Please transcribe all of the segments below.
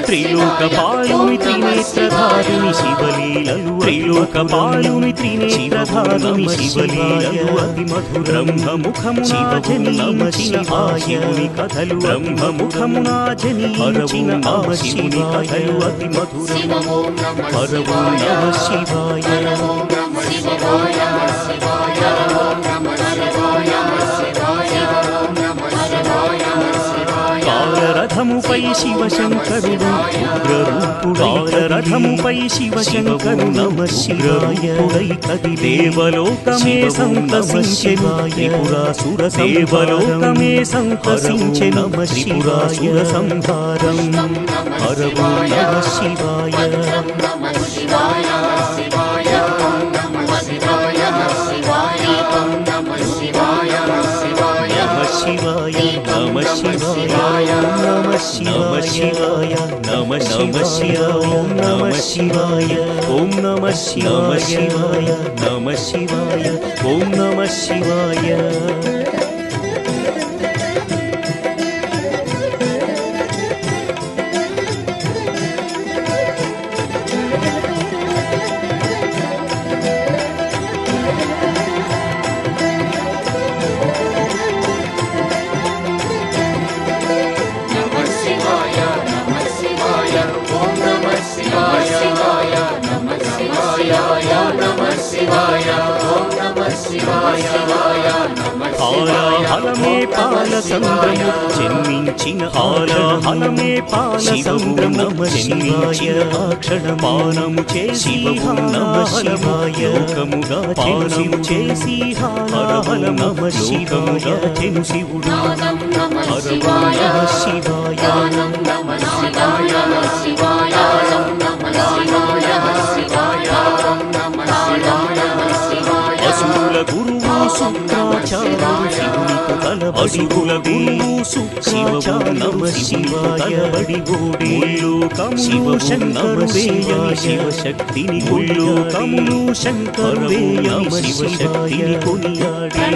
త్రిలోకపాలుని త్రినేత్రధారుని శివలీలలు త్రిలోకపాలుని త్రినేత్రధారుని శివలీలలు అతి మధురం బ్రహ్మముఖమునా జనించిన ఆ శివుని కథలు బ్రహ్మముఖమునా జనించిన ఆ శివుని కథలు అతి మధురం హరవో నమ శివాయ కాలరథముపై శివశంకరుడు ఉగ్రరూపుడై కాలరథముపై శివశంకరుడు నమ శివాయ కది దేవలోకమే సంతసించెను త్రిపురాసుర దేవలోకమే సంతసించె నమ త్రిపురాసుర సంహారం హరవో నమ శివాయ శివాయ నమ శివాయ నమ శివాయ నమ శివాయ నమ శివాయ ఓం నమ శివాయ నమ శివాయ ఓం నమ శివాయ హాలాహలమే పాల సంద్రము జన్మించిన హాలాహలమే పాల సంద్రము జన్మించిన క్షణపానము చేసి నమ శివాయ లోకముగా పానము చేసి హాలాహల నమ శివాయ చెను శివుడు హరవో నమ శివాయ అసురుల గురువు శుక్రాచార్యుడు శివునితో తలబడిగుల గురువు శుక్రాచార్యుడు శివునితో తలబడిగోడే ముల్లోకములు శంకరుడేయని శివశక్తిని ముల్లోకములు శంకరుడేయని శివశక్తిని కొనియాడే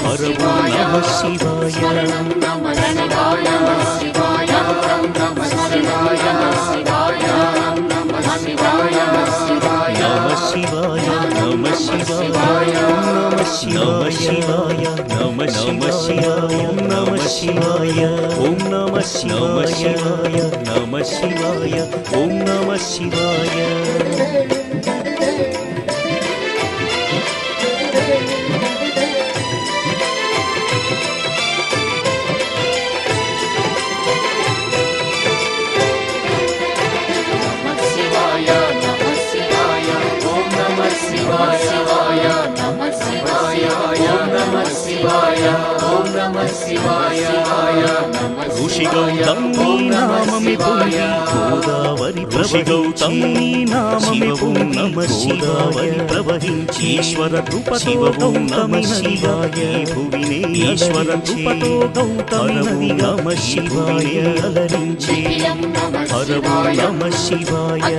హరవో నమ శివాయ నమ శివాయ నమ శివాయ నమ శివాయ నమ శివాయ నమ శివాయ నమ శివాయ నమ శివాయ ఓం నమ శివాయ నమ శివాయ ఓం నమ శివాయ ఋషిగౌతమి నామమి పొంగి గోదావరి ఋషిగౌతమి నామమి పొంగి నమ గోదావరి ప్రవహించి ఈశ్వర కృపతో గౌతమి శివాయ భువినే ఈశ్వర కృపతో గౌతమి నది నమ శివాయ అలరించి హరవో నమ శివాయ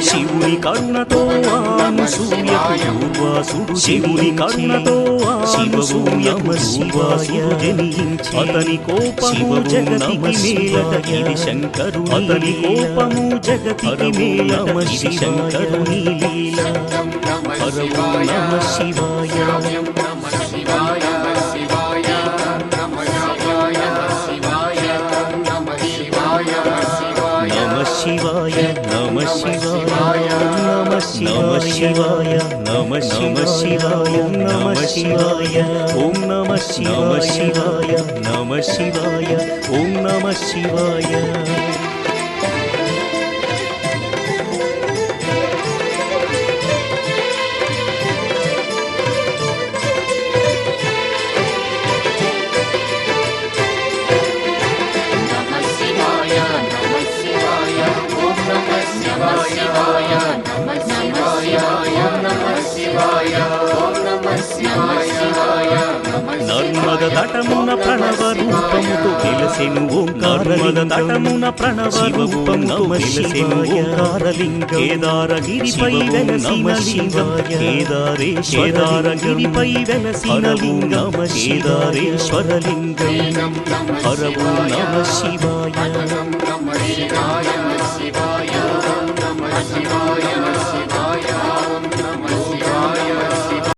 శివుని కరుణతో ఆను సూర్యకు పూర్వాసుడు శివుని కరుణతో ఆను సూర్యకు పూర్వాసుడు జనించి అతని కోపము జగతికి మేలట ఇది శంకరు అతని కోపము జగతికి మేలట ఇది శంకరుని లీల హరవో నమ శివాయ నమ శివాయ నమ శివాయ నమ శివాయ నమ శివాయ నమ శివాయ ఓం నమ శివాయ నమ శివాయ ఓం నమ శివాయ నర్మద తటమున ప్రణవ రూపముతో వెలసెను ఓంకారమద తటమున ప్రణవ రూపముతో వెలసెను ఓంకారలింగ కేదారగిరిపై వెలసిన లింగం కేదారేశ్వరగిరిపై వెలసిన లింగం కేదారేశ్వర లింగం హర ఓం నమః శివాయ.